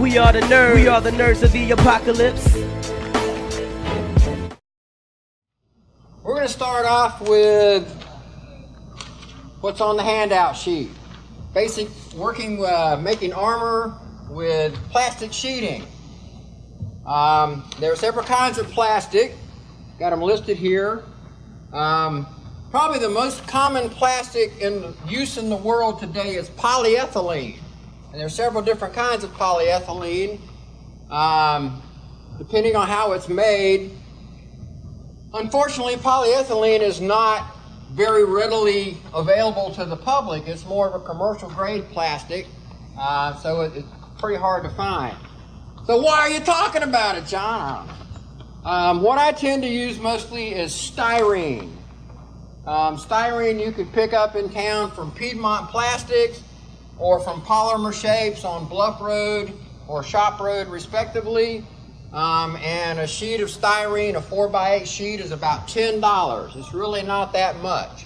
We are the nerds. We are the nerds of the apocalypse. We're going to start off with what's on the handout sheet. Basic working, making armor with plastic sheeting. There are several kinds of plastic. Got them listed here. Probably the most common plastic in use in the world today is polyethylene. And there are several different kinds of polyethylene, depending on how it's made. Unfortunately, polyethylene is not very readily available to the public. It's more of a commercial grade plastic, so it's pretty hard to find. So why are you talking about it, John? What I tend to use mostly is styrene. Styrene you could pick up in town from Piedmont Plastics or from Polymer Shapes on Bluff Road or Shop Road respectively. And a sheet of styrene, a 4x8 sheet, is about $10. It's really not that much.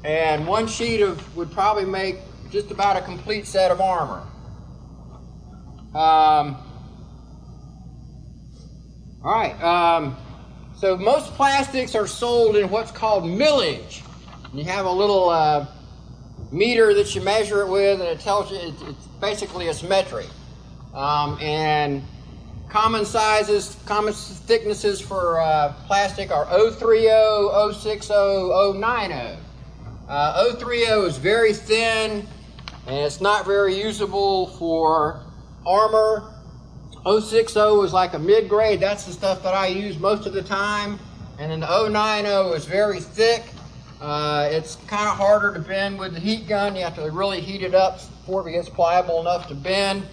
And one sheet would probably make just about a complete set of armor. All right. So most plastics are sold in what's called millage. You have a little meter that you measure it with, and it tells you it's basically it's metric. And common sizes, common thicknesses for plastic are 030, 060, 090. 030 is very thin, and it's not very usable for armor. 060 is like a mid-grade. That's the stuff that I use most of the time. And then the 090 is very thick. It's kind of harder to bend with the heat gun. You have to really heat it up before it gets pliable enough to bend.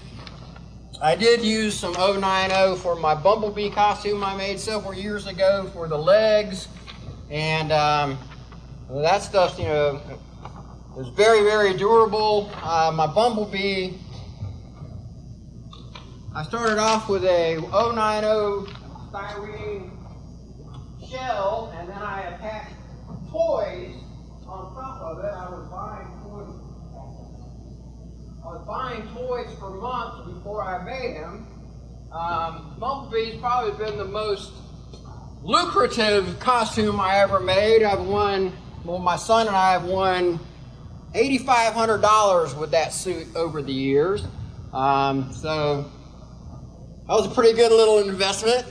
I did use some 090 for my Bumblebee costume I made several years ago for the legs. And that stuff, you know, is very, very durable. My Bumblebee, I started off with a 090 styrene shell, and then I attached toys on top of it. I was buying toys for months before I made them. Bumblebee's probably been the most lucrative costume I ever made. I've won, well, my son and I have won $8,500 with that suit over the years. So that was a pretty good little investment.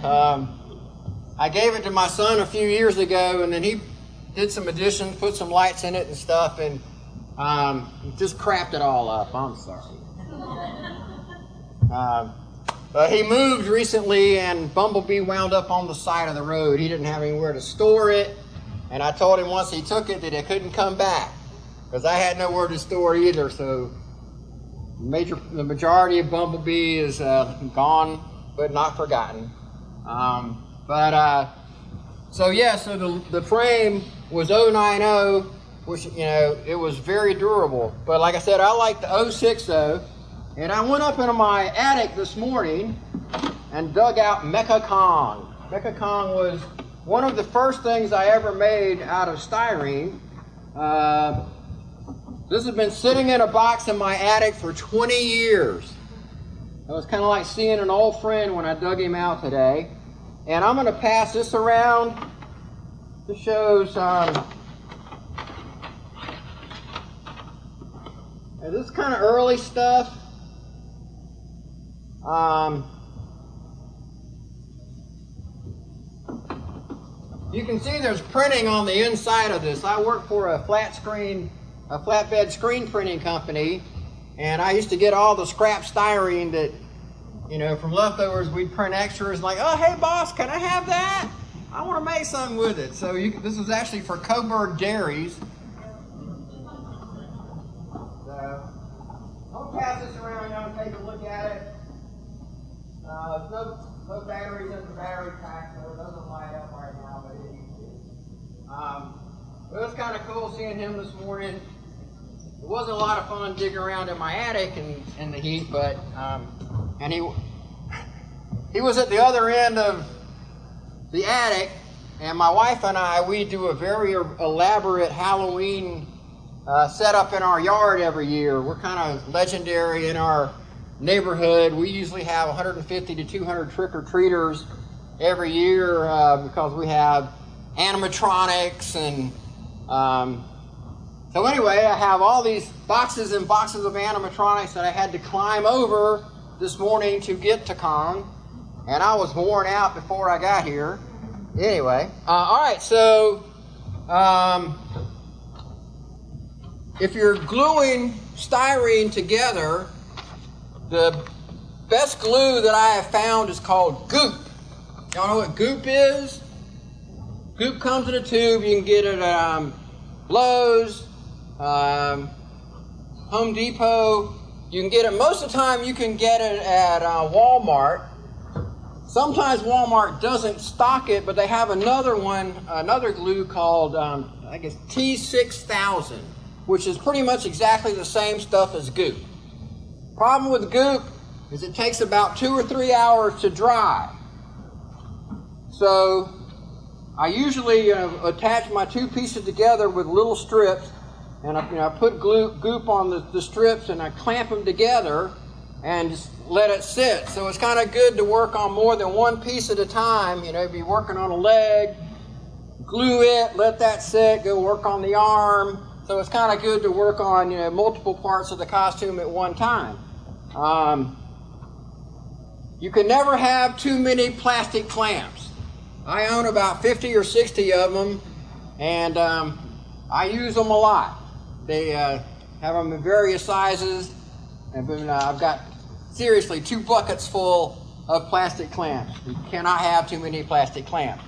I gave it to my son a few years ago, and then he did some additions, put some lights in it and stuff, and just crapped it all up. I'm sorry. But he moved recently, and Bumblebee wound up on the side of the road. He didn't have anywhere to store it, and I told him once he took it that it couldn't come back, because I had nowhere to store it either. So the majority of Bumblebee is gone, but not forgotten. So the frame was 090, which, you know, it was very durable. But like I said, I like the 060, and I went up into my attic this morning and dug out Mecha Kong. Mecha Kong was one of the first things I ever made out of styrene. This has been sitting in a box in my attic for 20 years. It was kind of like seeing an old friend when I dug him out today. And I'm going to pass this around. This shows, this is kind of early stuff. You can see there's printing on the inside of this. I work for a flatbed screen printing company, and I used to get all the scrap styrene that, you know, from leftovers. We'd print extras like, oh, hey boss, can I have that? I want to make something with it. So this was actually for Coburg Dairies. So I'll pass this around, y'all take a look at it. No batteries in the battery pack, so it doesn't light up right now, but it used to. It was kind of cool seeing him this morning. It wasn't a lot of fun digging around in my attic in the heat, but and he was at the other end of the attic, and my wife and I, we do a very elaborate Halloween setup in our yard every year. We're kind of legendary in our neighborhood, we usually have 150 to 200 trick-or-treaters every year because we have animatronics and so anyway, I have all these boxes and boxes of animatronics that I had to climb over this morning to get to Kong, and I was worn out before I got here. Anyway, all right, so if you're gluing styrene together, the best glue that I have found is called goop. Y'all know what goop is? Goop comes in a tube. You can get it at Lowe's, Home Depot. You can get it, most of the time you can get it at Walmart. Sometimes Walmart doesn't stock it, but they have another one, another glue called, I guess, T6000, which is pretty much exactly the same stuff as goop. Problem with goop is it takes about 2 or 3 hours to dry. So I usually attach my two pieces together with little strips, and I put goop on the strips and I clamp them together and just let it sit. So it's kind of good to work on more than one piece at a time. You know, be working on a leg, glue it, let that sit, go work on the arm. So it's kind of good to work on, you know, multiple parts of the costume at one time. You can never have too many plastic clamps. I own about 50 or 60 of them, and I use them a lot. They have them in various sizes, and I've got seriously 2 buckets full of plastic clamps. You cannot have too many plastic clamps.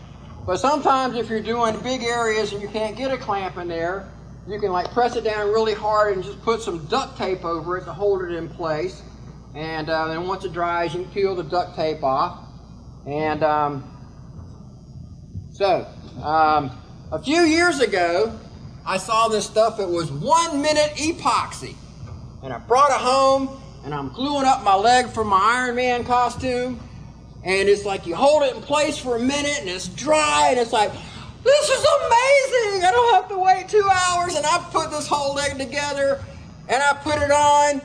But sometimes if you're doing big areas and you can't get a clamp in there, you can like press it down really hard and just put some duct tape over it to hold it in place. And then once it dries, you can peel the duct tape off. And a few years ago, I saw this stuff. It was 1-minute epoxy. And I brought it home, and I'm gluing up my leg for my Iron Man costume. And it's like you hold it in place for a minute, and it's dry, and it's like, this is amazing! I don't have to wait 2 hours, and I put this whole leg together, and I put it on,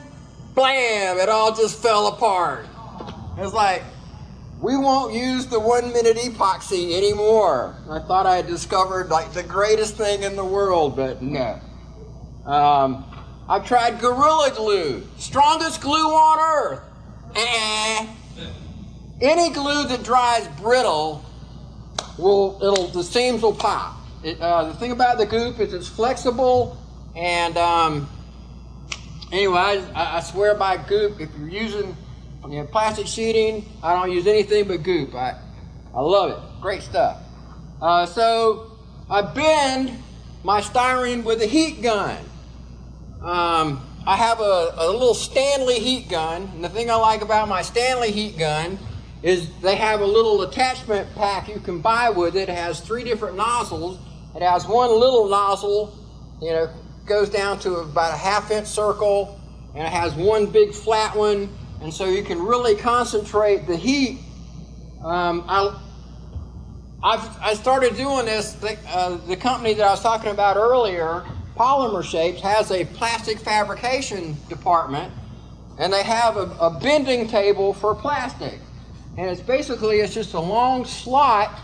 blam! It all just fell apart. It's like, we won't use the 1-minute epoxy anymore. I thought I had discovered like the greatest thing in the world, but no. I've tried Gorilla Glue, strongest glue on earth. Any glue that dries brittle, the seams will pop. The thing about the goop is it's flexible, and anyway, I swear by goop. If you're using plastic sheeting, I don't use anything but goop. I love it. Great stuff. So I bend my styrene with a heat gun. I have a little Stanley heat gun, and the thing I like about my Stanley heat gun is they have a little attachment pack you can buy with it. It has 3 different nozzles. It has one little nozzle, goes down to about a 1/2-inch circle, and it has one big flat one, and so you can really concentrate the heat. I started doing this. The company that I was talking about earlier, Polymer Shapes, has a plastic fabrication department, and they have a bending table for plastic. And it's just a long slot,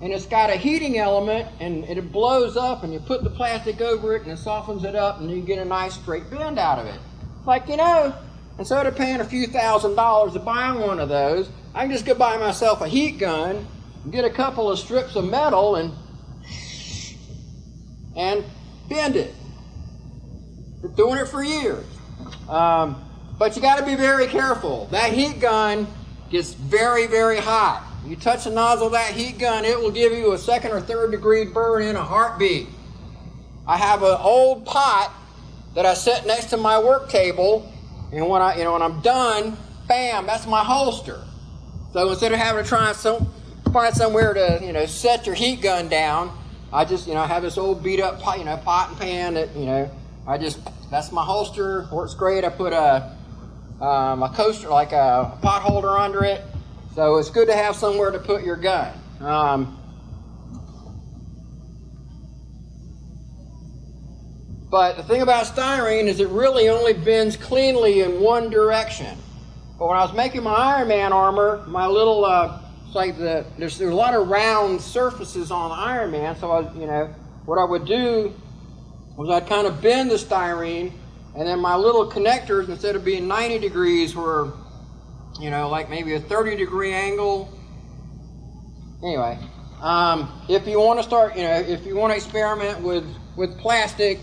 and it's got a heating element, and it blows up, and you put the plastic over it, and it softens it up, and you get a nice straight bend out of it. Like, instead of paying a few $1,000s to buy one of those, I can just go buy myself a heat gun, and get a couple of strips of metal, and bend it. Been doing it for years. But you got to be very careful. That heat gun gets very, very hot. You touch the nozzle of that heat gun, it will give you a 2nd or 3rd degree burn in a heartbeat. I have an old pot that I set next to my work table, and when I'm done, bam, that's my holster. So instead of having to try and find somewhere to set your heat gun down, I just have this old beat up pot, pot and pan that that's my holster. Works great. I put a coaster, like a pot holder under it. So it's good to have somewhere to put your gun. But the thing about styrene is it really only bends cleanly in one direction. But when I was making my Iron Man armor, my little, it's like there's a lot of round surfaces on the Iron Man, so what I would do was I'd kind of bend the styrene, and then my little connectors, instead of being 90 degrees, were, like maybe a 30-degree angle. Anyway, if you want to start, if you want to experiment with plastic,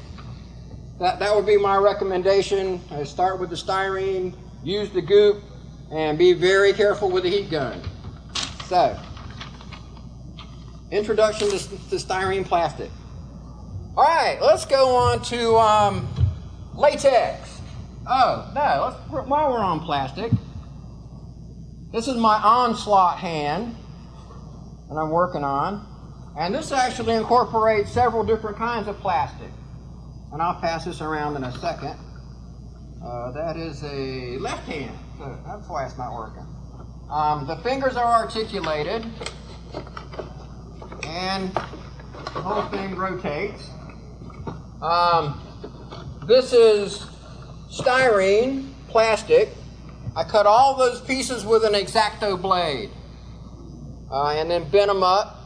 that would be my recommendation. Start with the styrene, use the goop, and be very careful with the heat gun. So, introduction to styrene plastic. All right, let's go on to latex. Oh, no, while we're on plastic, this is my onslaught hand that I'm working on. And this actually incorporates several different kinds of plastic. And I'll pass this around in a second. That is a left hand, so that's why it's not working. The fingers are articulated, and the whole thing rotates. This is styrene plastic. I cut all those pieces with an X-Acto blade, and then bent them up.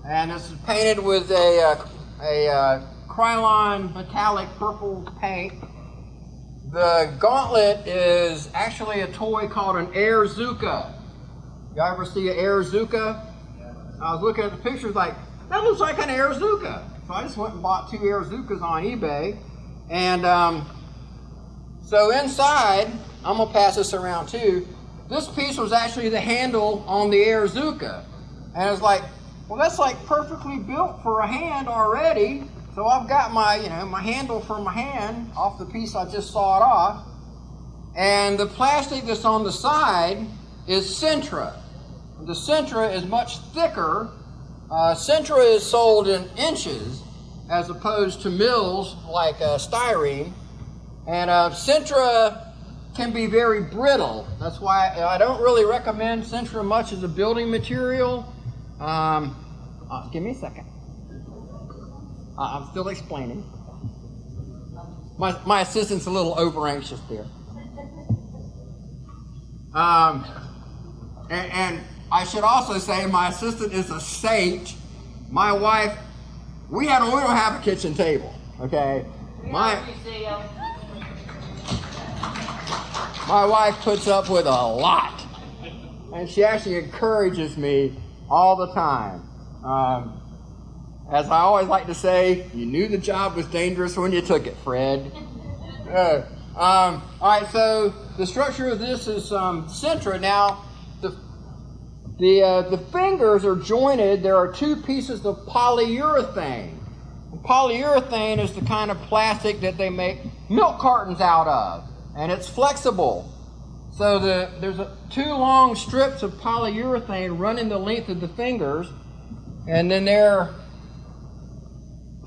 And this is painted with a Krylon metallic purple paint. The gauntlet is actually a toy called an Air Zuka. Y'all ever see an Air Zuka? I was looking at the pictures like, that looks like an Air Zuka. So I just went and bought 2 Air Zukas on eBay. And so inside, I'm going to pass this around too. This piece was actually the handle on the Air Zuka. And it's like, well, that's like perfectly built for a hand already. So I've got my, my handle for my hand off the piece I just sawed off. And the plastic that's on the side is Sintra. The Sintra is much thicker. Sintra is sold in inches as opposed to mils like styrene. And Sintra can be very brittle. That's why I don't really recommend Sintra much as a building material. Give me a second. I'm still explaining. My assistant's a little over anxious there. And I should also say my assistant is a saint. My wife, we don't have a kitchen table, okay? My wife puts up with a lot, and she actually encourages me all the time. As I always like to say, you knew the job was dangerous when you took it, Fred. All right, so the structure of this is Sintra. Now, the fingers are jointed. There are 2 pieces of polyurethane. And polyurethane is the kind of plastic that they make milk cartons out of, and it's flexible. So there's 2 long strips of polyurethane running the length of the fingers, and then they're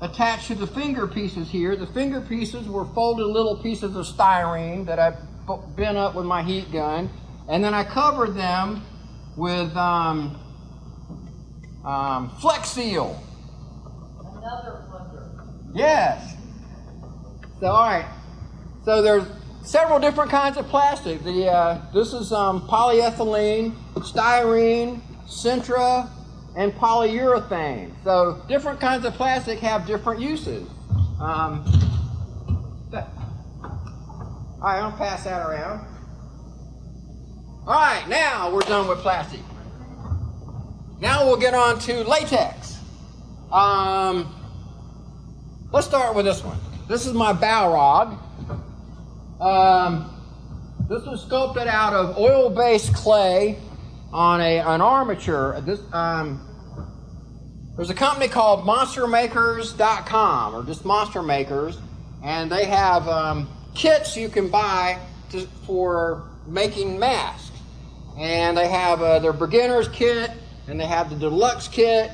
attached to the finger pieces here. The finger pieces were folded little pieces of styrene that I bent up with my heat gun, and then I covered them with Flex Seal. Another wonder. Yes. So all right. So there's several different kinds of plastic. This is polyethylene, styrene, Sintra, and polyurethane. So different kinds of plastic have different uses. All right, I'll pass that around. All right, now we're done with plastic. Now we'll get on to latex. Let's start with this one. This is my Balrog. This was sculpted out of oil-based clay on an armature. There's a company called monstermakers.com, or just Monster Makers, and they have kits you can buy for making masks. And they have their beginner's kit, and they have the deluxe kit.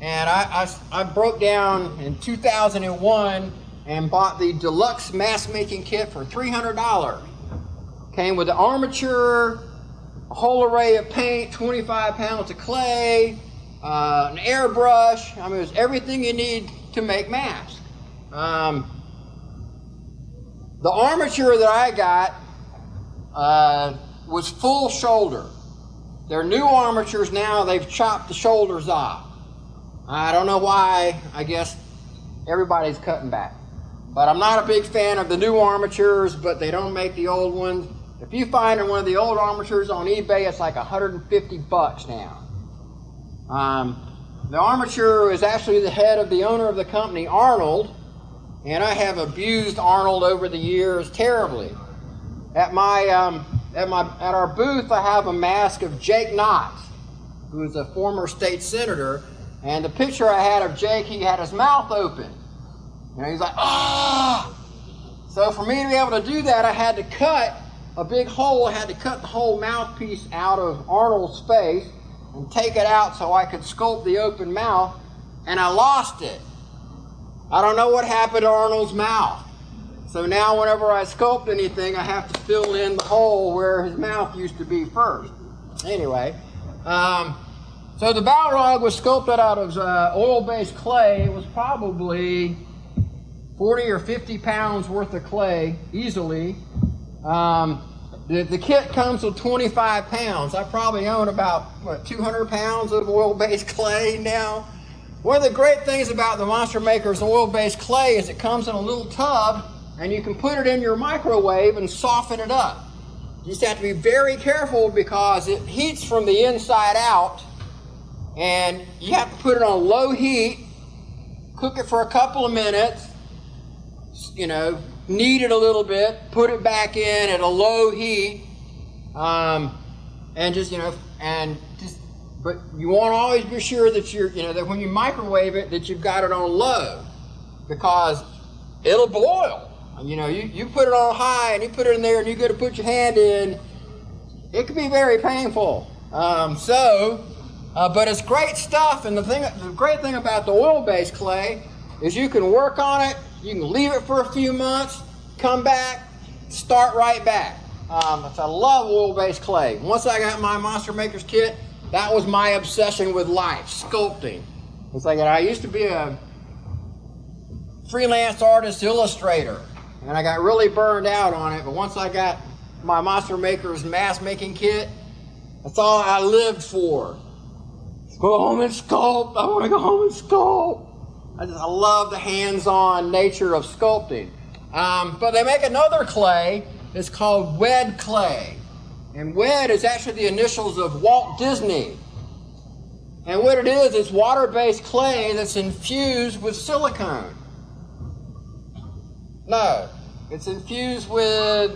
And I broke down in 2001 and bought the deluxe mask making kit for $300. Came with the armature, a whole array of paint, 25 pounds of clay, an airbrush. I mean, it was everything you need to make masks. The armature that I got, was full shoulder. Their new armatures now, they've chopped the shoulders off. I don't know why. I guess everybody's cutting back. But I'm not a big fan of the new armatures, but they don't make the old ones. If you find one of the old armatures on eBay, it's like $150 now. The armature is actually the head of the owner of the company, Arnold, and I have abused Arnold over the years terribly. At our booth, I have a mask of Jake Knox, who is a former state senator, and the picture I had of Jake, he had his mouth open. You know, he's like, ah! So for me to be able to do that, I had to cut a big hole. I had to cut the whole mouthpiece out of Arnold's face and take it out so I could sculpt the open mouth, and I lost it. I don't know what happened to Arnold's mouth. So now whenever I sculpt anything, I have to fill in the hole where his mouth used to be first. Anyway, so the Balrog was sculpted out of oil-based clay. It was probably 40 or 50 pounds worth of clay, easily. The kit comes with 25 pounds. I probably own about, 200 pounds of oil-based clay now. One of the great things about the Monster Maker's oil-based clay is it comes in a little tub, and you can put it in your microwave and soften it up. You just have to be very careful because it heats from the inside out, and you have to put it on low heat, cook it for a couple of minutes, you know, knead it a little bit, put it back in at a low heat, and just, you know, but you want to always be sure that that when you microwave it, that you've got it on low, because it'll boil. You know, you put it on high and you put it in there and you go to put your hand in, it can be very painful. But it's great stuff, and the great thing about the oil-based clay is you can work on it, you can leave it for a few months, come back, start right back. I love oil-based clay. Once I got my Monster Maker's kit, that was my obsession with life, sculpting. It's like I used to be a freelance artist illustrator, and I got really burned out on it, but once I got my Monster Maker's mask making kit, that's all I lived for. Go home and sculpt. I want to go home and sculpt. I love the hands-on nature of sculpting. But they make another clay. It's called Wed clay. And Wed is actually the initials of Walt Disney. And what it is, it's water-based clay that's infused with silicone. No, it's infused with,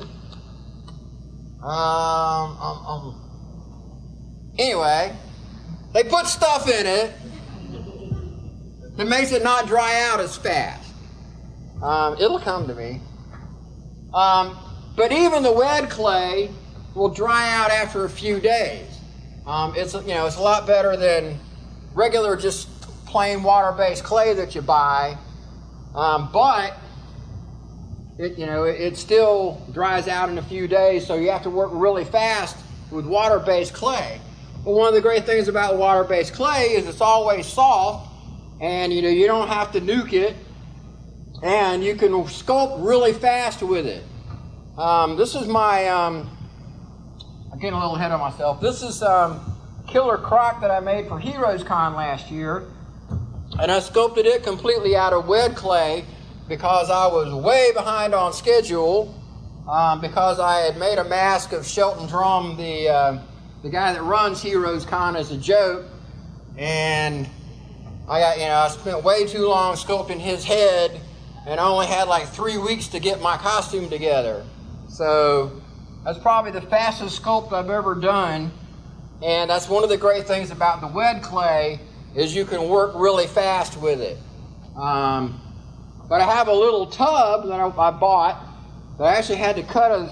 anyway, they put stuff in it that makes it not dry out as fast. It'll come to me. But even the Wed clay will dry out after a few days. It's a lot better than regular just plain water-based clay that you buy. But it still dries out in a few days, so you have to work really fast with water-based clay. But one of the great things about water-based clay is it's always soft, and you don't have to nuke it, and you can sculpt really fast with it. This is my, I'm getting a little ahead of myself. This is Killer Croc that I made for Heroes Con last year, and I sculpted it completely out of Wed clay because I was way behind on schedule, because I had made a mask of Shelton Drum, the guy that runs Heroes Con, as a joke, and I spent way too long sculpting his head, and I only had like 3 weeks to get my costume together. So that's probably the fastest sculpt I've ever done, and that's one of the great things about the Wed clay is you can work really fast with it. But I have a little tub that I bought that I actually had to cut a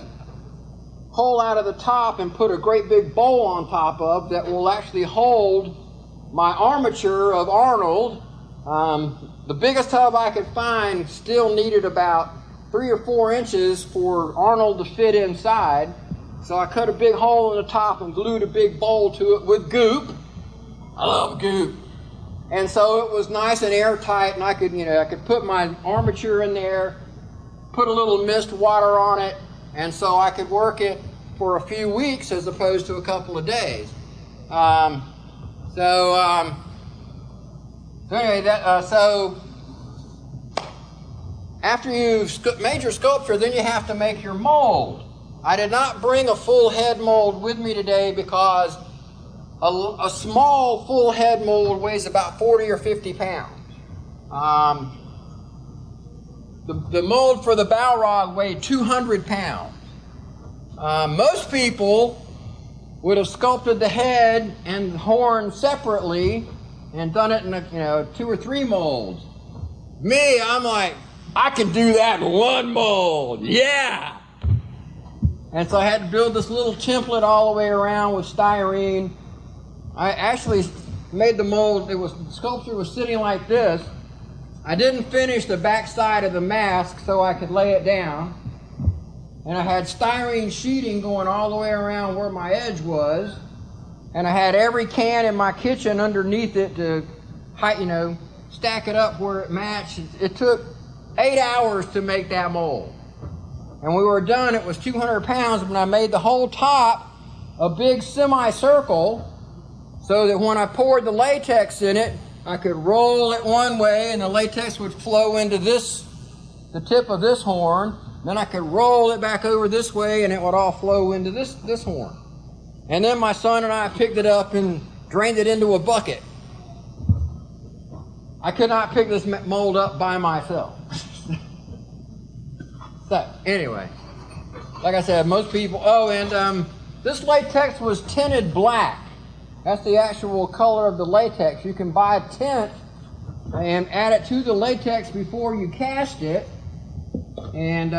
hole out of the top and put a great big bowl on top of that will actually hold my armature of Arnold. The biggest tub I could find still needed about 3 or 4 inches for Arnold to fit inside. So I cut a big hole in the top and glued a big bowl to it with goop. I love goop. And so it was nice and airtight, and I could put my armature in there, put a little mist water on it, and so I could work it for a few weeks as opposed to a couple of days. So after you've made your sculpture, then you have to make your mold. I did not bring a full head mold with me today because a small full head mold weighs about 40 or 50 pounds. The mold for the Balrog weighed 200 pounds. Most people would have sculpted the head and the horn separately and done it in 2 or 3 molds. Me, I'm like, I can do that in 1 mold, yeah! And so I had to build this little template all the way around with styrene. I actually made the mold, the sculpture was sitting like this. I didn't finish the back side of the mask so I could lay it down. And I had styrene sheeting going all the way around where my edge was. And I had every can in my kitchen underneath it to, stack it up where it matched. It took 8 hours to make that mold. And we were done, it was 200 pounds, when I made the whole top a big semicircle so that when I poured the latex in it, I could roll it one way and the latex would flow into the tip of this horn. Then I could roll it back over this way and it would all flow into this horn. And then my son and I picked it up and drained it into a bucket. I could not pick this mold up by myself. So, anyway, like I said, most people, this latex was tinted black. That's the actual color of the latex. You can buy a tint and add it to the latex before you cast it. And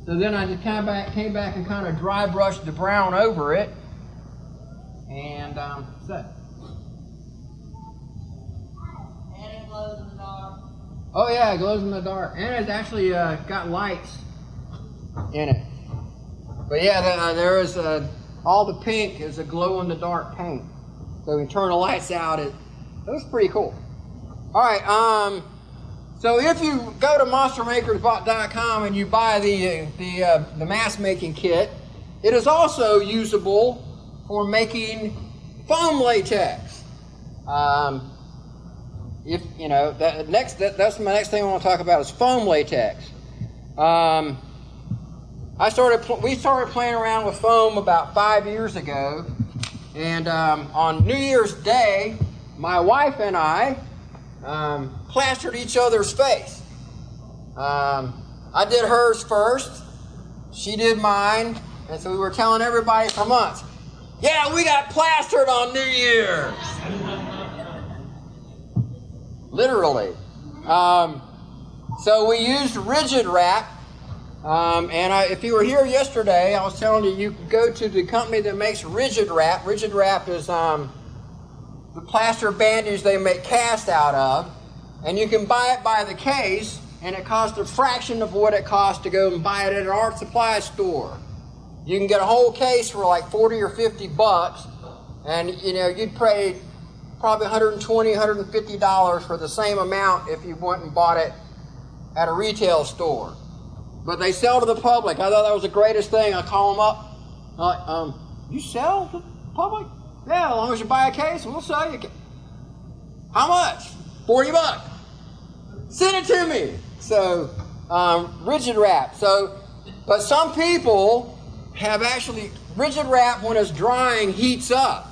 so then I just came back and kind of dry brushed the brown over it. And so. And it glows in the dark. Oh yeah, it glows in the dark. And it's actually got lights in it. But yeah, there is all the pink is a glow-in-the-dark paint. So when you turn the lights out, it was pretty cool. All right, so if you go to monstermakersbot.com and you buy the mask making kit, it is also usable for making foam latex. That's my next thing I want to talk about is foam latex. We started playing around with foam about 5 years ago, and on New Year's Day, my wife and I plastered each other's face. I did hers first, she did mine, and so we were telling everybody for months, yeah, we got plastered on New Year's. Literally. So we used rigid wrap. If you were here yesterday, I was telling you could go to the company that makes rigid wrap. Rigid wrap is the plaster bandage they make cast out of. And you can buy it by the case, and it costs a fraction of what it costs to go and buy it at an art supply store. You can get a whole case for like 40 or 50 bucks, and you'd pay probably $120, $150 for the same amount if you went and bought it at a retail store. But they sell to the public. I thought that was the greatest thing. I call them up. You sell to the public? Yeah, as long as you buy a case, we'll sell you a case. How much? 40 bucks. Send it to me. So, rigid wrap. But some people have actually, rigid wrap when it's drying heats up.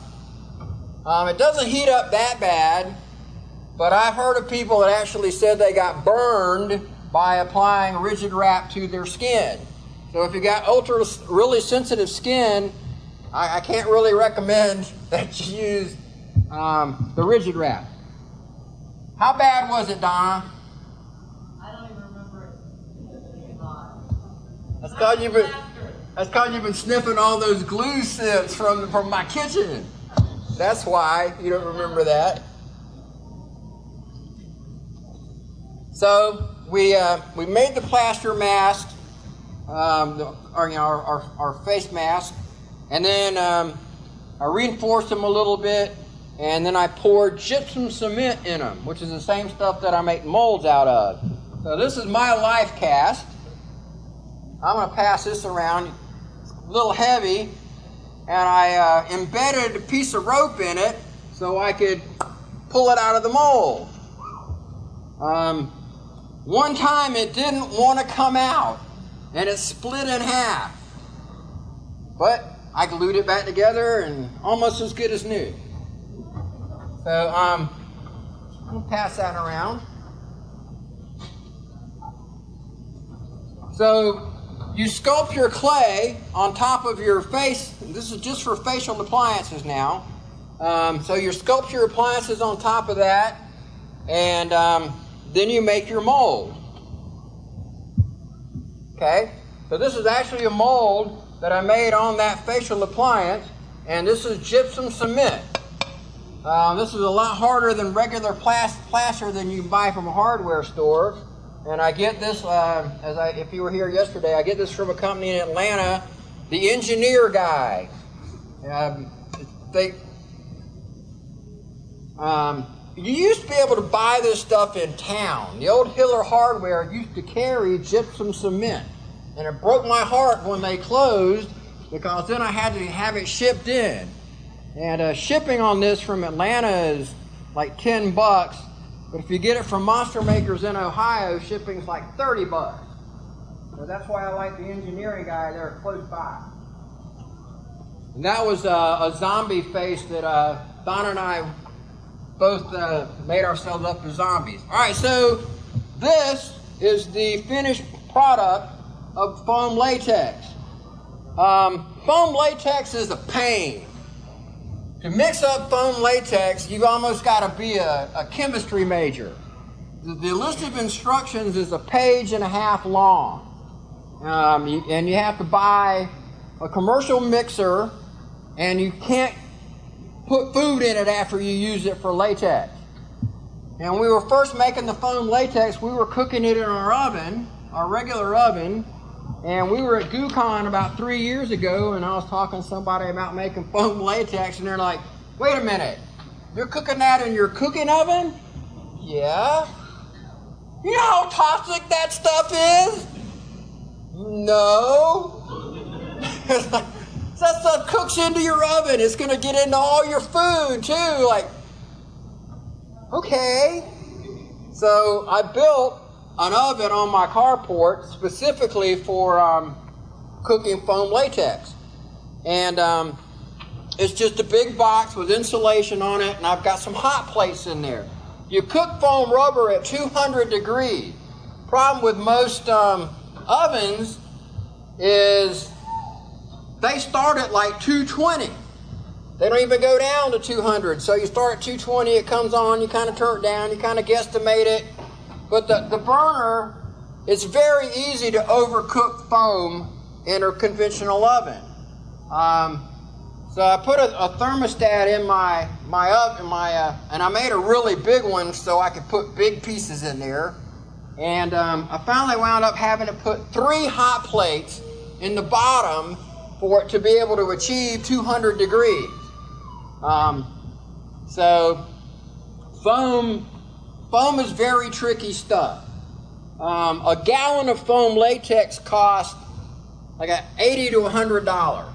It doesn't heat up that bad, but I've heard of people that actually said they got burned by applying rigid wrap to their skin. So if you got really sensitive skin, I can't really recommend that you use the rigid wrap. How bad was it, Donna? I don't even remember it. That's because you've been sniffing all those glue sips from my kitchen. That's why you don't remember that. So we made the plaster mask, our face mask, and then I reinforced them a little bit, and then I poured gypsum cement in them, which is the same stuff that I make molds out of. So this is my life cast. I'm going to pass this around. a little heavy, and I embedded a piece of rope in it so I could pull it out of the mold. One time it didn't want to come out, and it split in half. But I glued it back together, and almost as good as new. So I'm going to pass that around. So you sculpt your clay on top of your face. This is just for facial appliances now. So you sculpt your appliances on top of that, and then you make your mold. Okay, so this is actually a mold that I made on that facial appliance, and this is gypsum cement. This is a lot harder than regular plaster than you can buy from a hardware store. And I get this, if you were here yesterday, I get this from a company in Atlanta, the Engineer Guy. You used to be able to buy this stuff in town. The old Hiller Hardware used to carry gypsum cement. And it broke my heart when they closed, because then I had to have it shipped in. And shipping on this from Atlanta is like $10. But if you get it from Monster Makers in Ohio, shipping's like $30. So that's why I like the Engineering Guy there close by. And that was a zombie face that Don and I both made ourselves up as zombies. All right, so this is the finished product of foam latex. Foam latex is a pain. To mix up foam latex, you've almost got to be a chemistry major. The list of instructions is a page and a half long. And you have to buy a commercial mixer, and you can't put food in it after you use it for latex. And when we were first making the foam latex, we were cooking it in our oven, our regular oven. And we were at GooCon about 3 years ago, and I was talking to somebody about making foam latex, and they're like, wait a minute, you're cooking that in your cooking oven? Yeah. You know how toxic that stuff is? No. That stuff cooks into your oven. It's going to get into all your food, too. Like, okay. So I built an oven on my carport specifically for cooking foam latex. And it's just a big box with insulation on it, and I've got some hot plates in there. You cook foam rubber at 200 degrees. Problem with most ovens is they start at like 220. They don't even go down to 200. So you start at 220, it comes on, you kind of turn it down, you kind of guesstimate it. But the burner, it's very easy to overcook foam in a conventional oven. So I put a thermostat in my oven, and I made a really big one so I could put big pieces in there. And I finally wound up having to put 3 hot plates in the bottom for it to be able to achieve 200 degrees. So foam is very tricky stuff. A gallon of foam latex costs like $80 to $100.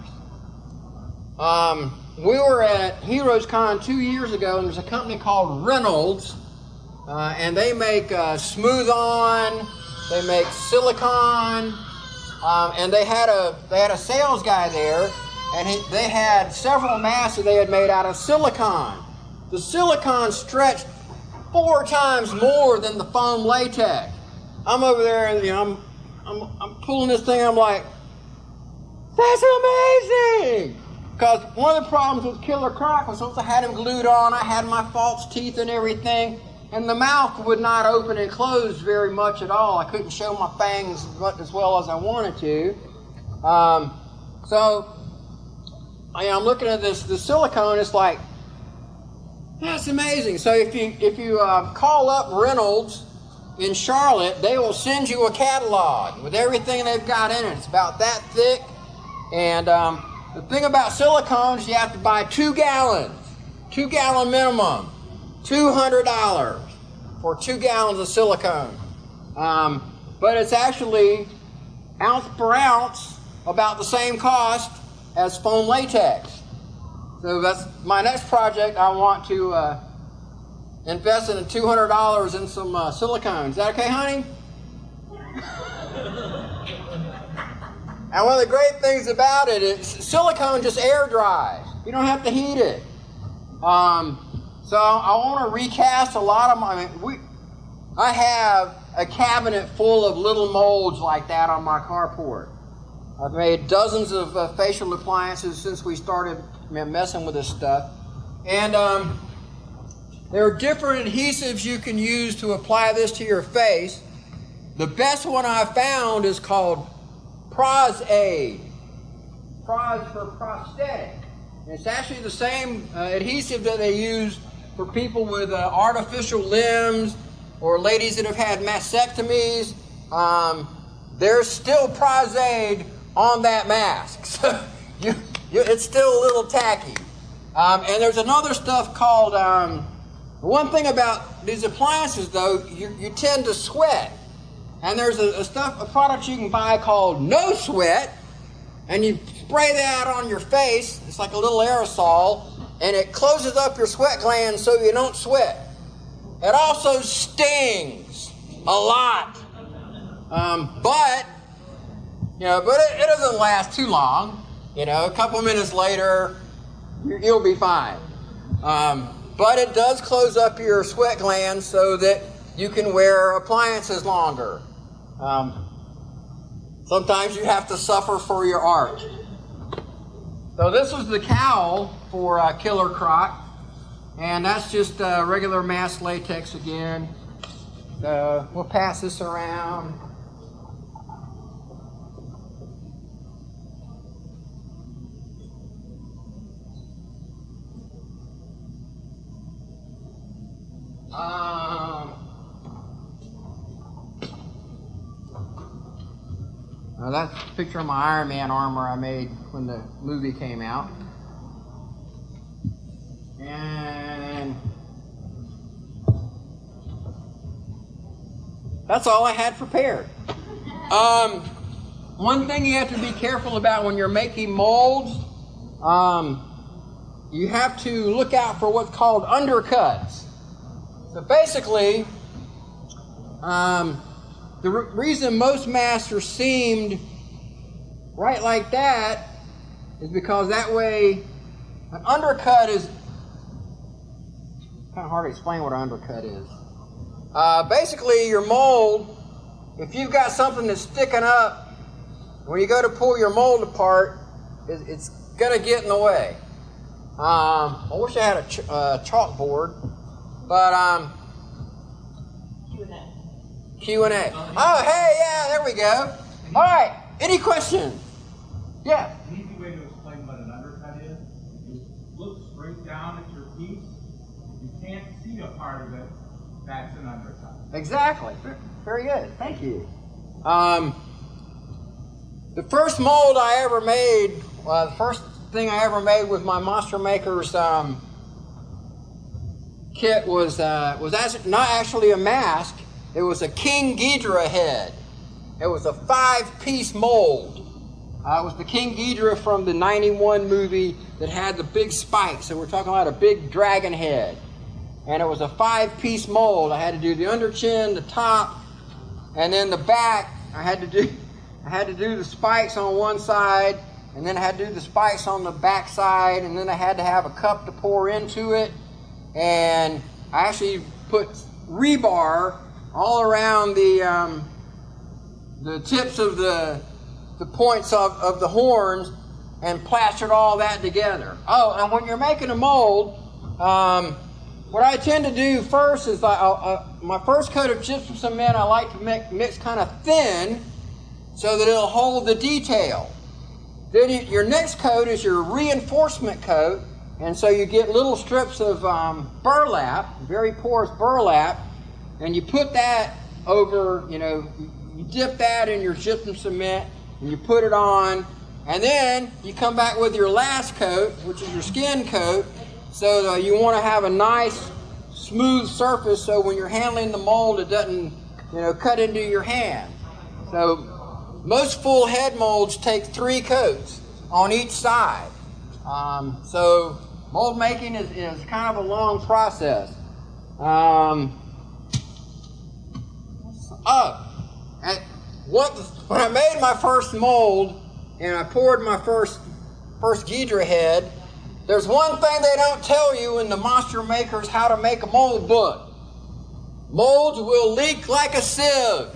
We were at Heroes Con 2 years ago, and there's a company called Reynolds, and they make Smooth On, they make Silicone, and they had a sales guy there, and they had several masks that they had made out of silicone. The silicone stretched 4 times more than the foam latex. I'm over there, and I'm pulling this thing. I'm like, that's amazing! Because one of the problems with Killer Croc was once I had him glued on, I had my false teeth and everything, and the mouth would not open and close very much at all. I couldn't show my fangs as well as I wanted to. So I'm looking at the silicone. It's like, that's amazing. So if you call up Reynolds in Charlotte, they will send you a catalog with everything they've got in it. It's about that thick. And the thing about silicone is you have to buy 2 gallons, 2 gallon minimum, $200 for 2 gallons of silicone. But it's actually ounce per ounce about the same cost as foam latex. So that's my next project. I want to invest in $200 in some silicone. Is that okay, honey? And one of the great things about it is silicone just air dries. You don't have to heat it. So I want to recast a lot of my. I have a cabinet full of little molds like that on my carport. I've made dozens of facial appliances since we started messing with this stuff. And there are different adhesives you can use to apply this to your face. The best one I've found is called Pros-Aid. Pros for prosthetic. And it's actually the same adhesive that they use for people with artificial limbs or ladies that have had mastectomies. There's still Pros-Aid on that mask. So it's still a little tacky. And there's another stuff called, one thing about these appliances though, you tend to sweat. And there's a product you can buy called No Sweat, and you spray that on your face. It's like a little aerosol, and it closes up your sweat glands so you don't sweat. It also stings a lot, but it doesn't last too long. A couple minutes later, you'll be fine. But it does close up your sweat glands so that you can wear appliances longer. Sometimes you have to suffer for your art. So this was the cowl for Killer Croc, and that's just regular mask latex again. We'll pass this around. That's a picture of my Iron Man armor I made when the movie came out. And that's all I had prepared. One thing you have to be careful about when you're making molds, you have to look out for what's called undercuts. So basically, the reason most masks are seamed right like that is because that way an undercut is kind of hard to explain what an undercut is. Basically, your mold, if you've got something that's sticking up, when you go to pull your mold apart, it's going to get in the way. I wish I had a chalkboard, but Q&A. Oh, hey, yeah, there we go. All right, any questions? Yeah. An easy way to explain what an undercut is, you look straight down at your piece. If you can't see a part of it, that's an undercut. Exactly. Very good. Thank you. The first mold I ever made, the first thing I ever made with my Monster Maker's kit was not actually a mask. It was a King Ghidorah head. It was a 5-piece mold. It was the King Ghidorah from the '91 movie that had the big spikes. So we're talking about a big dragon head. And it was a 5-piece mold. I had to do the under chin, the top, and then the back. I had to do the spikes on one side, and then I had to do the spikes on the back side, and then I had to have a cup to pour into it. And I actually put rebar all around the tips of the points of the horns and plastered all that together. Oh, and when you're making a mold, what I tend to do first is my first coat of gypsum cement I like to mix kind of thin so that it'll hold the detail. Then your next coat is your reinforcement coat, and so you get little strips of burlap, very porous burlap, and you put that over, you dip that in your gypsum cement, and you put it on, and then you come back with your last coat, which is your skin coat, so you want to have a nice, smooth surface so when you're handling the mold, it doesn't, cut into your hand. So most full head molds take 3 coats on each side. So mold making is kind of a long process. When I made my first mold and I poured my first Ghidra head, there's one thing they don't tell you in the monster makers how to make a mold book. Molds will leak like a sieve.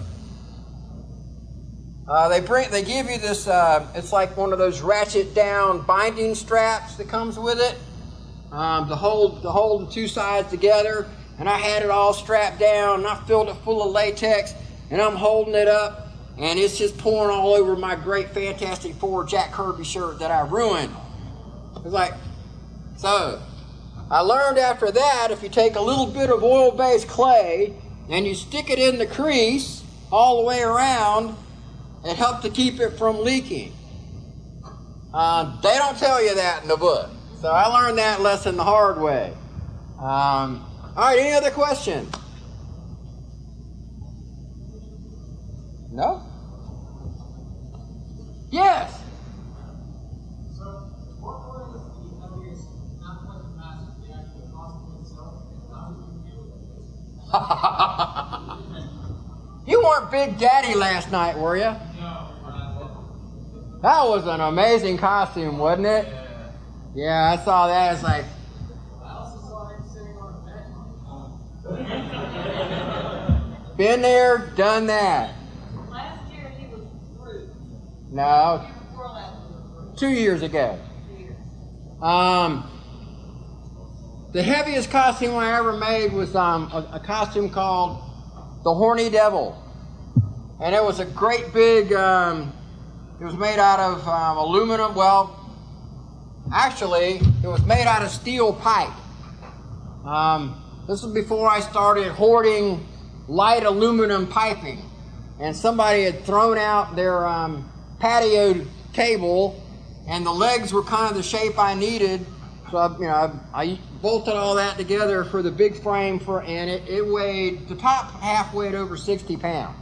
They give you this, it's like one of those ratchet down binding straps that comes with it to hold the 2 sides together. And I had it all strapped down and I filled it full of latex and I'm holding it up and it's just pouring all over my great Fantastic Four Jack Kirby shirt that I ruined. It's like, so I learned after that, if you take a little bit of oil-based clay and you stick it in the crease all the way around, it helps to keep it from leaking. They don't tell you that in the book. So I learned that lesson the hard way. All right, any other questions? No? Yes? So, what oil is the heaviest, not like the mask, but the actual costume itself, and how did you deal with this? You weren't Big Daddy last night, were you? No, That was an amazing costume, wasn't it? Yeah, I saw that. It's like, I also saw him sitting on a bench. been there, done that. Last year he was through. No, Before last he was through. 2 years ago. 2 years. The heaviest costume I ever made was a costume called the Horny Devil. And it was a great big, it was made out of aluminum. Well, actually, it was made out of steel pipe. This was before I started hoarding light aluminum piping. And somebody had thrown out their patio table, and the legs were kind of the shape I needed. So I bolted all that together for the big frame, and it weighed, the top half weighed over 60 pounds.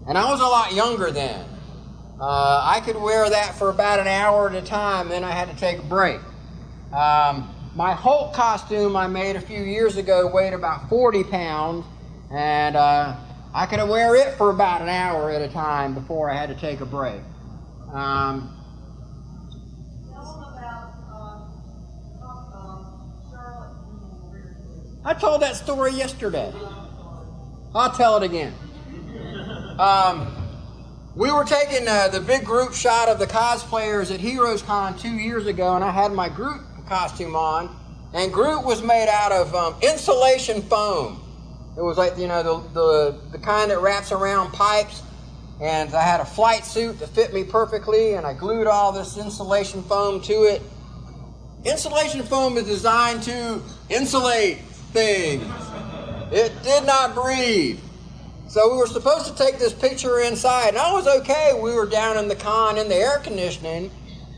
And I was a lot younger then. I could wear that for about an hour at a time, then I had to take a break. My Hulk costume I made a few years ago weighed about 40 pounds, and I could wear it for about an hour at a time before I had to take a break. Tell them about Charlotte and Rear. I told that story yesterday. I'll tell it again. We were taking the big group shot of the cosplayers at Heroes Con 2 years ago, and I had my Groot costume on, and Groot was made out of insulation foam. It was like, the kind that wraps around pipes, and I had a flight suit that fit me perfectly, and I glued all this insulation foam to it. Insulation foam is designed to insulate things. It did not breathe. So we were supposed to take this picture inside, and I was okay. We were down in the con in the air conditioning,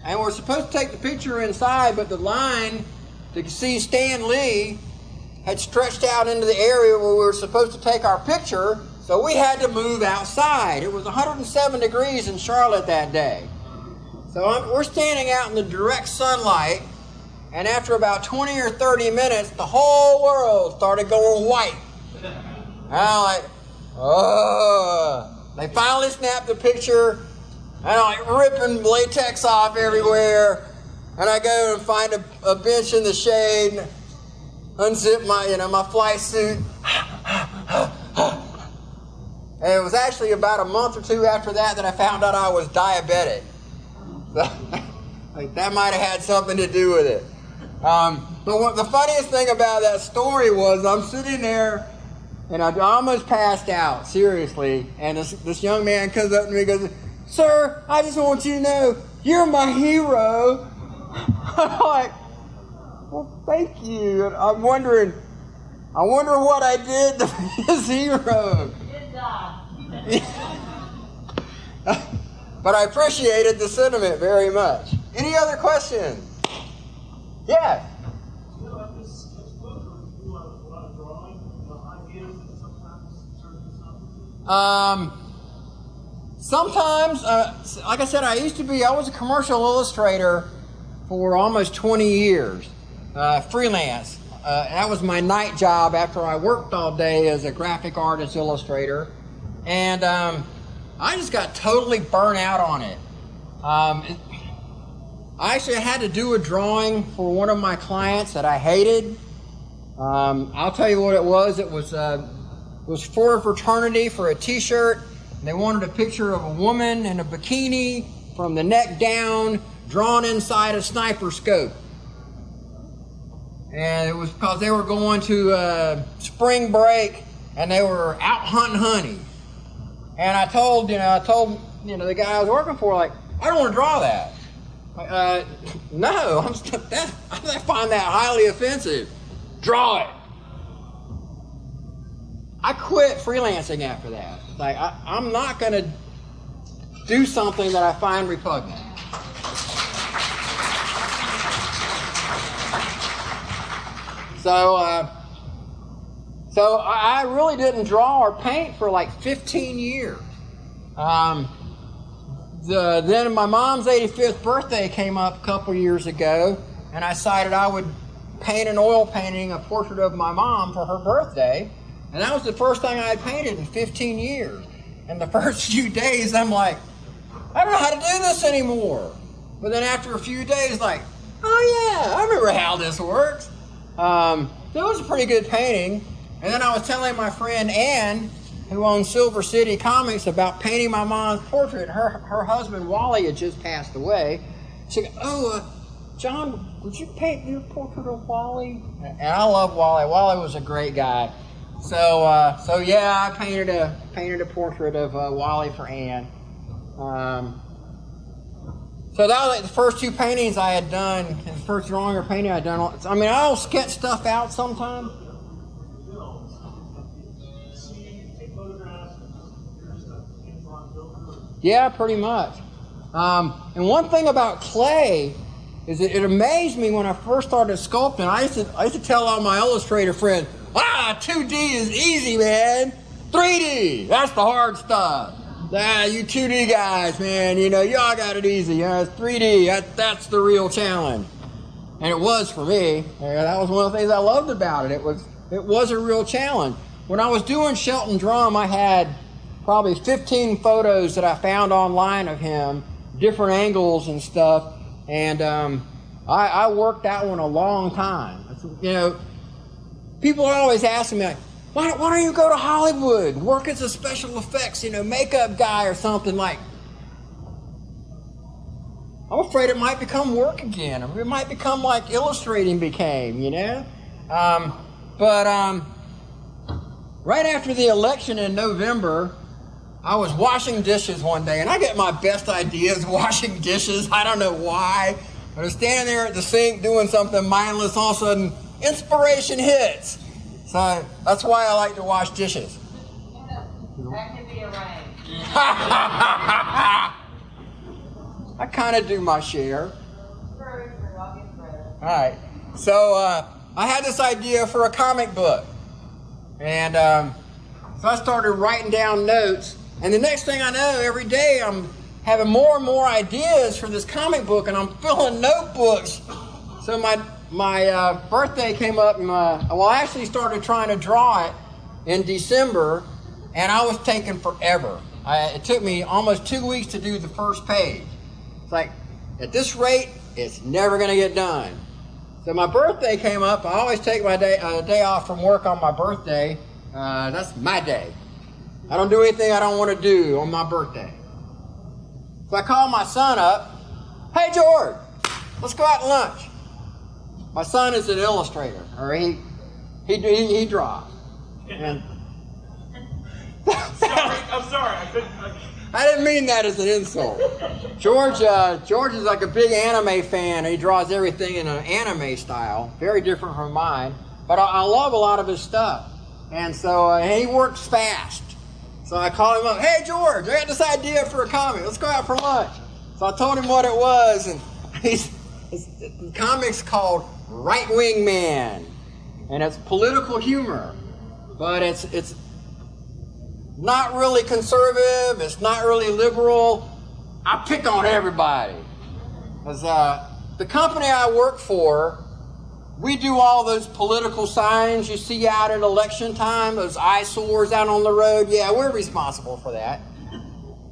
and we were supposed to take the picture inside, but the line to see Stan Lee had stretched out into the area where we were supposed to take our picture, so we had to move outside. It was 107 degrees in Charlotte that day. So we're standing out in the direct sunlight, and after about 20 or 30 minutes, the whole world started going white. And I'm like, oh. They finally snapped the picture, and I'm like ripping latex off everywhere, and I go and find a bench in the shade, unzip my flight suit. And it was actually about a month or two after that I found out I was diabetic. So, that might have had something to do with it. But the funniest thing about that story was I'm sitting there and I almost passed out, seriously. And this young man comes up to me and goes, "Sir, I just want you to know, you're my hero." I'm like, "Well, thank you." And I wonder what I did to be his hero. Did die. But I appreciated the sentiment very much. Any other questions? Yeah. This book, or do a lot of drawing, ideas, and sometimes certain something? Sometimes, like I said, I was a commercial illustrator for almost 20 years, freelance. That was my night job after I worked all day as a graphic artist illustrator. And I just got totally burnt out on it. I actually had to do a drawing for one of my clients that I hated. I'll tell you what it was. It was for a fraternity for a t-shirt. They wanted a picture of a woman in a bikini from the neck down, drawn inside a sniper scope. And it was because they were going to spring break and they were out hunting honey. And I told the guy I was working for, like, I don't want to draw that. No, I find that highly offensive. Draw it. I quit freelancing after that. Like, I'm not going to do something that I find repugnant. So I really didn't draw or paint for like 15 years. Then my mom's 85th birthday came up a couple years ago, and I decided I would paint an oil painting, a portrait of my mom for her birthday. And that was the first thing I had painted in 15 years. And the first few days, I'm like, I don't know how to do this anymore. But then after a few days, like, oh yeah, I remember how this works. It was a pretty good painting. And then I was telling my friend Ann, who owns Silver City Comics, about painting my mom's portrait. Her husband, Wally, had just passed away. She goes, oh, John, would you paint your portrait of Wally? And I love Wally. Wally was a great guy. So yeah, I painted a portrait of Wally for Ann. So that was like the first two paintings I had done, and the first drawing or painting I had done. I mean, I'll sketch stuff out sometimes. Yeah, pretty much. And one thing about clay is it amazed me when I first started sculpting. I used to tell all my illustrator friends, 2D is easy, man. 3D, that's the hard stuff. You 2D guys, man, y'all got it easy. It's 3D, that's the real challenge. And it was for me. That was one of the things I loved about it. It was a real challenge. When I was doing Shelton Drum, I had probably 15 photos that I found online of him, different angles and stuff. And I worked that one a long time. People are always asking me, like, why don't you go to Hollywood, work as a special effects, makeup guy or something? Like, I'm afraid it might become work again. It might become like illustrating became, But right after the election in November, I was washing dishes one day, and I get my best ideas washing dishes. I don't know why. I was standing there at the sink doing something mindless, all of a sudden, inspiration hits. So that's why I like to wash dishes. That can be arranged. I kind of do my share. True, I'll get credit. All right. So I had this idea for a comic book. And so I started writing down notes. And the next thing I know, every day I'm having more and more ideas for this comic book, and I'm filling notebooks. So my birthday came up, and I actually started trying to draw it in December, and I was taking forever. It took me almost 2 weeks to do the first page. It's like, at this rate, it's never going to get done. So my birthday came up. I always take my day off from work on my birthday. That's my day. I don't do anything I don't want to do on my birthday. So I called my son up. Hey, George, let's go out to lunch. My son is an illustrator, or he draws. And I'm sorry. I didn't mean that as an insult. George is like a big anime fan. He draws everything in an anime style, very different from mine. But I love a lot of his stuff, and so he works fast. So I called him up. Hey, George, I got this idea for a comic. Let's go out for lunch. So I told him what it was, and the comic's called Right Wing Man, and it's political humor, but it's not really conservative, it's not really liberal. I pick on everybody. Because the company I work for, we do all those political signs you see out at election time, those eyesores out on the road. Yeah, we're responsible for that.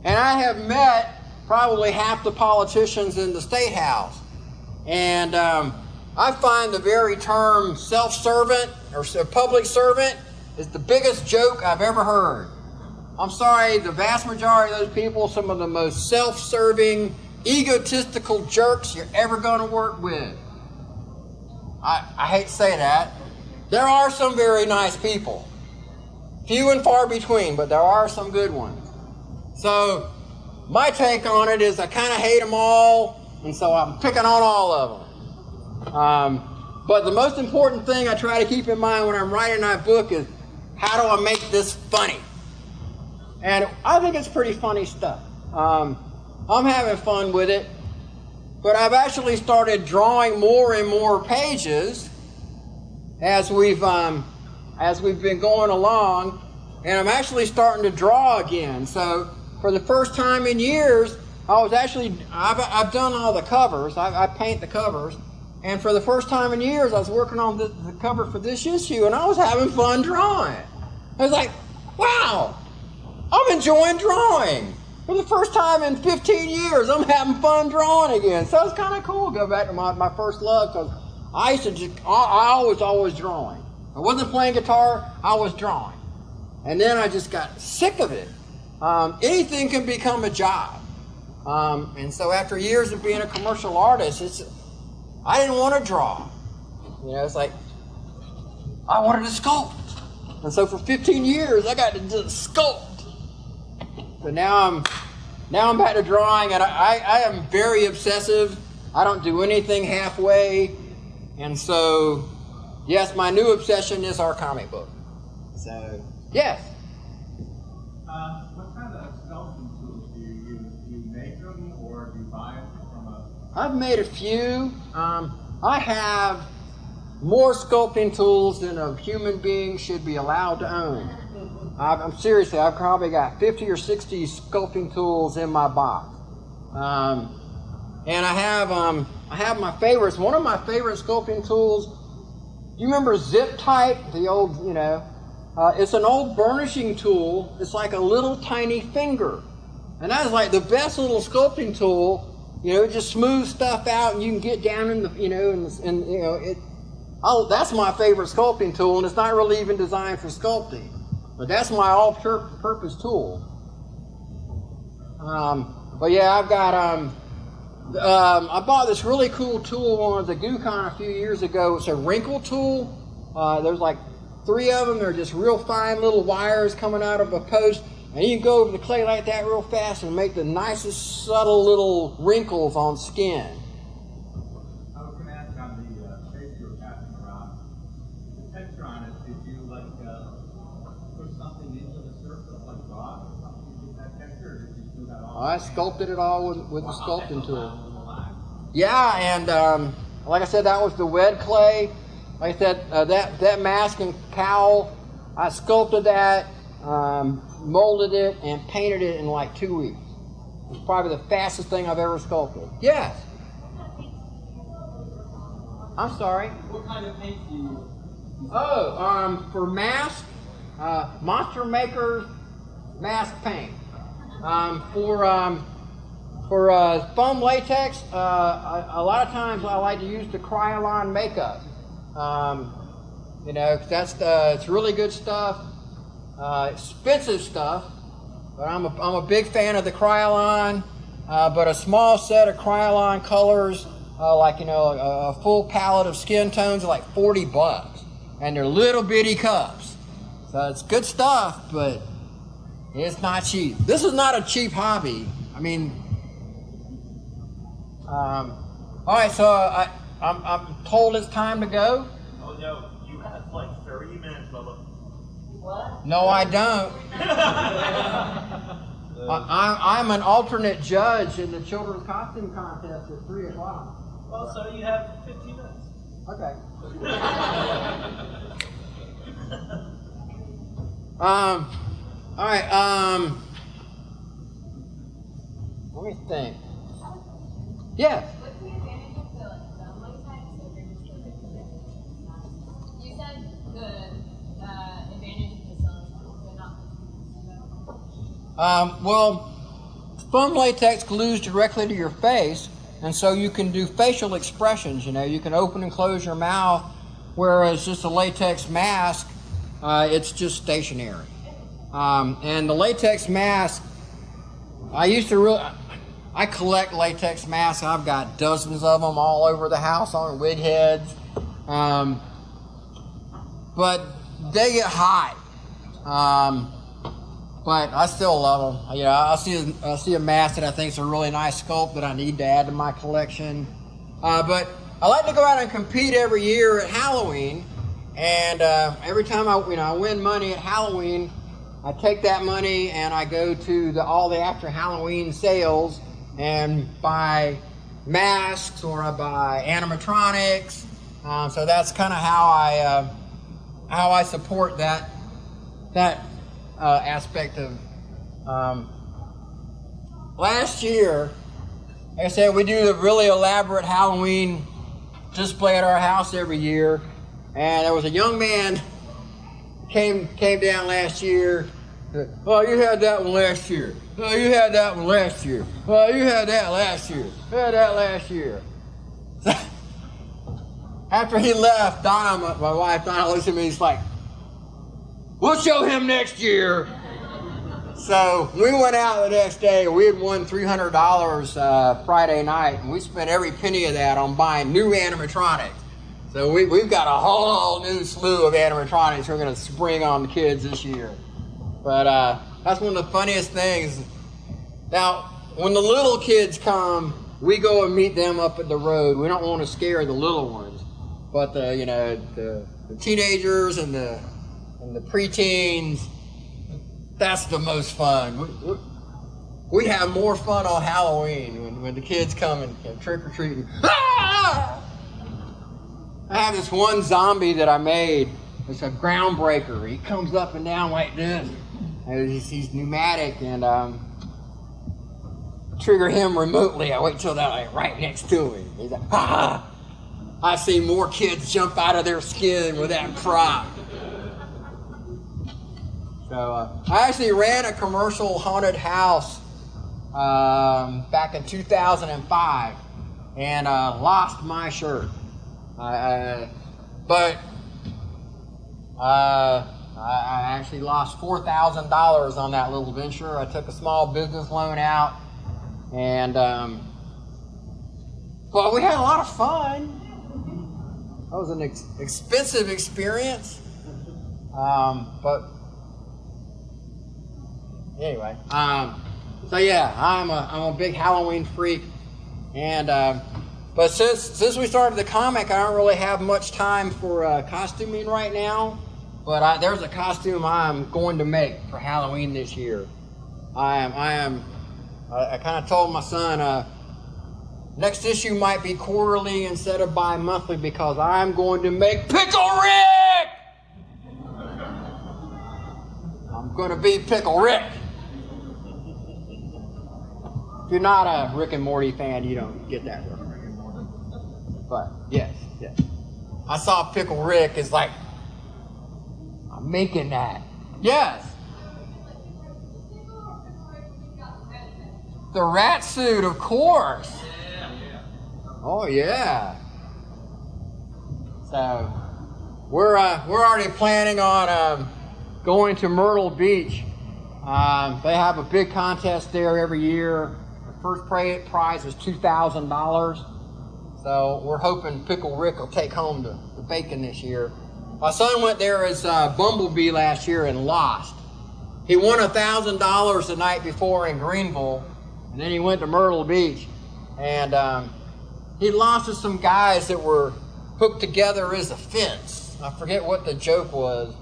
And I have met probably half the politicians in the State House. And I find the very term self-servant or public servant is the biggest joke I've ever heard. I'm sorry, the vast majority of those people, some of the most self-serving, egotistical jerks you're ever going to work with. I hate to say that. There are some very nice people. Few and far between, but there are some good ones. So my take on it is I kind of hate them all, and so I'm picking on all of them. But the most important thing I try to keep in mind when I'm writing my book is, how do I make this funny? And I think it's pretty funny stuff. I'm having fun with it, but I've actually started drawing more and more pages as we've been going along, and I'm actually starting to draw again. So for the first time in years, I've done all the covers. I paint the covers, and for the first time in years, I was working on the cover for this issue, and I was having fun drawing. I was like, wow, I'm enjoying drawing. For the first time in 15 years, I'm having fun drawing again. So it's kind of cool to go back to my first love, because I was always drawing. I wasn't playing guitar, I was drawing. And then I just got sick of it. Anything can become a job. And so after years of being a commercial artist, I didn't want to draw. You know, it's like, I wanted to sculpt. And so for 15 years, I got to just sculpt. So now I'm back to drawing, and I am very obsessive. I don't do anything halfway. And so, yes, my new obsession is our comic book. So, yes. What kind of sculpting tools do you use? Do you make them, or do you buy them from a... I've made a few. I have more sculpting tools than a human being should be allowed to own. I'm seriously, I've probably got 50 or 60 sculpting tools in my box. And I have my favorites. One of my favorite sculpting tools, do you remember Zip Type? The old, it's an old burnishing tool. It's like a little tiny finger. And that is like the best little sculpting tool. It just smooths stuff out, and you can get down in the, that's my favorite sculpting tool, and it's not really even designed for sculpting. But that's my all-purpose tool. But yeah, I've got, I bought this really cool tool on the GooCon a few years ago. It's a wrinkle tool. There's like 3 of them. They're just real fine little wires coming out of a post. And you can go over the clay like that real fast and make the nicest, subtle little wrinkles on skin. I was going to ask on the shape you were passing around, the texture on it, did you put something into the surface like rock or something to get that texture, or did you do that all? I sculpted it all with the sculpting tool. Yeah, and like I said, that was the wet clay. Like I said, that mask and cowl, I sculpted that, molded it, and painted it in like 2 weeks. It's probably the fastest thing I've ever sculpted. Yes. I'm sorry. What kind of paint do you use? Oh, for mask, Monster Maker's mask paint. For foam latex, a lot of times I like to use the Krylon makeup. 'Cause it's really good stuff. Expensive stuff, but I'm a big fan of the Krylon. But a small set of Krylon colors, a full palette of skin tones, are like $40, and they're little bitty cups. So it's good stuff, but it's not cheap. This is not a cheap hobby. I mean, all right. So I'm told it's time to go. Oh no, you have like 30 minutes, Bubba. What? No, I don't. I'm an alternate judge in the children's costume contest at 3 o'clock. Well, so you have 15 minutes. Okay. All right. Let me think. Yeah. What's the advantage of the Latex over just the regular? You said the advantage of the silicone, but not. Well, foam latex glues directly to your face, and so you can do facial expressions. You know, you can open and close your mouth, whereas just a latex mask, it's just stationary. And the latex mask, I collect latex masks. I've got dozens of them all over the house on wig heads. But they get hot. But I still love them. You know, I see a mask that I think is a really nice sculpt that I need to add to my collection. But I like to go out and compete every year at Halloween. And every time I win money at Halloween, I take that money and I go to all the after Halloween sales and buy masks, or I buy animatronics. So that's kind of how I support that aspect of. Last year, like I said, we do the really elaborate Halloween display at our house every year, and there was a young man came down last year. Oh, you had that one last year. Oh, you had that one last year. Oh, you had that last year. You had that last year. After he left, Donna, my wife, Donna looks at me, he's like, we'll show him next year. So we went out the next day. We had won $300 Friday night, and we spent every penny of that on buying new animatronics. So we've got a whole new slew of animatronics we're going to spring on the kids this year. But that's one of the funniest things. Now, when the little kids come, we go and meet them up at the road. We don't want to scare the little ones, but the teenagers and the preteens, that's the most fun. We have more fun on Halloween when the kids come and trick or treating. Ah! I have this one zombie that I made. It's a groundbreaker. He comes up and down like this. And he's pneumatic, and trigger him remotely. I wait till they're like right next to him. He's like, ah! I've seen more kids jump out of their skin with that prop. So I actually ran a commercial haunted house back in 2005 and lost my shirt. But I actually lost $4,000 on that little venture. I took a small business loan out, and but we had a lot of fun. That was an expensive experience, but anyway. So yeah, I'm a big Halloween freak, and but since we started the comic, I don't really have much time for costuming right now. But there's a costume I'm going to make for Halloween this year. I kind of told my son, next issue might be quarterly instead of bi-monthly because I'm going to make Pickle Rick! I'm going to be Pickle Rick. If you're not a Rick and Morty fan, you don't get that reference. But yes. I saw Pickle Rick as like, I'm making that. Yes. The rat suit, of course. Oh yeah. So we're already planning on going to Myrtle Beach. They have a big contest there every year. The first prize is $2,000. So we're hoping Pickle Rick will take home the bacon this year. My son went there as Bumblebee last year and lost. He won $1,000 the night before in Greenville, and then he went to Myrtle Beach, and he lost to some guys that were hooked together as a fence. I forget what the joke was.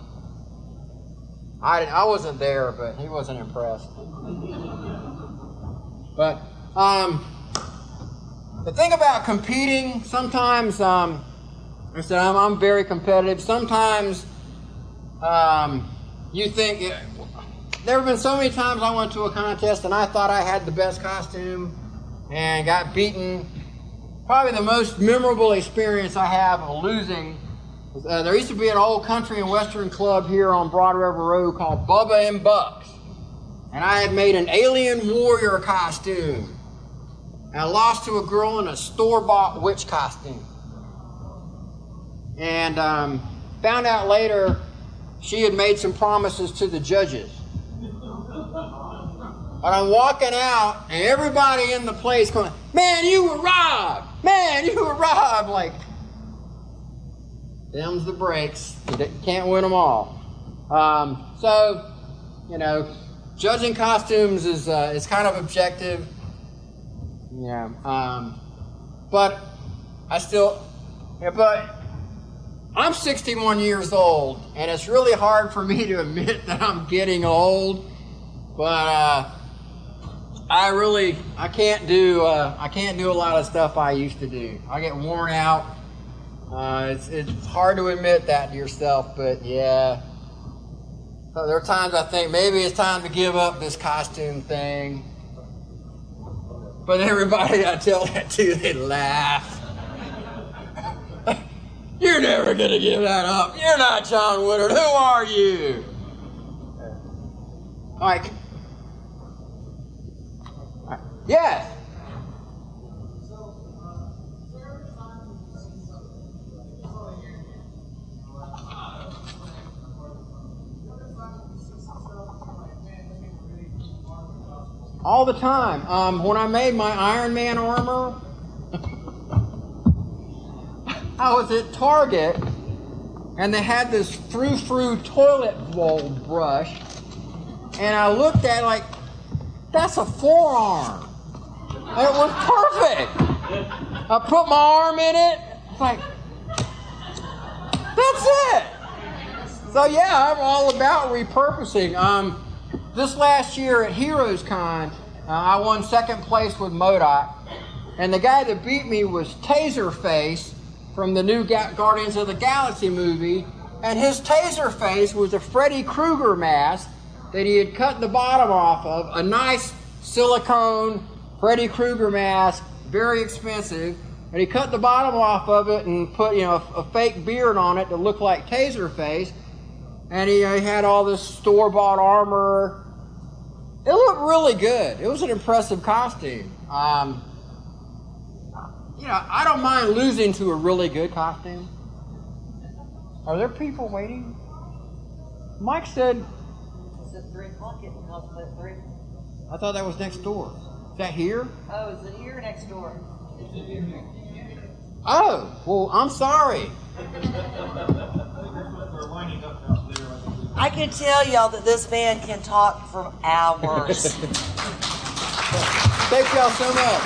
I wasn't there, but he wasn't impressed. But the thing about competing, sometimes I said I'm very competitive. Sometimes you think there have been so many times I went to a contest and I thought I had the best costume and got beaten. Probably the most memorable experience I have of losing was, there used to be an old country and western club here on Broad River Road called Bubba and Bucks. And I had made an alien warrior costume. And I lost to a girl in a store-bought witch costume. And found out later she had made some promises to the judges. But I'm walking out, and everybody in the place going, "Man, you were robbed! Man, you were robbed!" Like, them's the breaks. You can't win them all. So, you know, judging costumes is kind of objective. Yeah. But I'm 61 years old, and it's really hard for me to admit that I'm getting old. But I can't do a lot of stuff I used to do. I get worn out. It's hard to admit that to yourself, but yeah. So there are times I think maybe it's time to give up this costume thing. But everybody I tell that to, they laugh. You're never gonna give that up. You're not John Woodard. Who are you? Like, yes. All the time. When I made my Iron Man armor, I was at Target, and they had this frou-frou toilet roll brush, and I looked at it like, that's a forearm. And it was perfect. I put my arm in it. It's like, that's it. So yeah, I'm all about repurposing. This last year at Heroes Con, I won second place with MODOK, and the guy that beat me was Taserface from the new Guardians of the Galaxy movie, and his Taserface was a Freddy Krueger mask that he had cut the bottom off of, a nice silicone Freddy Krueger mask, very expensive, and he cut the bottom off of it and put, you know, a fake beard on it to look like Taserface, and he had all this store-bought armor. It looked really good. It was an impressive costume. You know, I don't mind losing to a really good costume. Are there people waiting? Mike said... It's at 3 o'clock. It comes at 3. I thought that was next door. Is that here? Oh, is it here or next door? Oh, well, I'm sorry. I can tell y'all that this man can talk for hours. Thank y'all so much.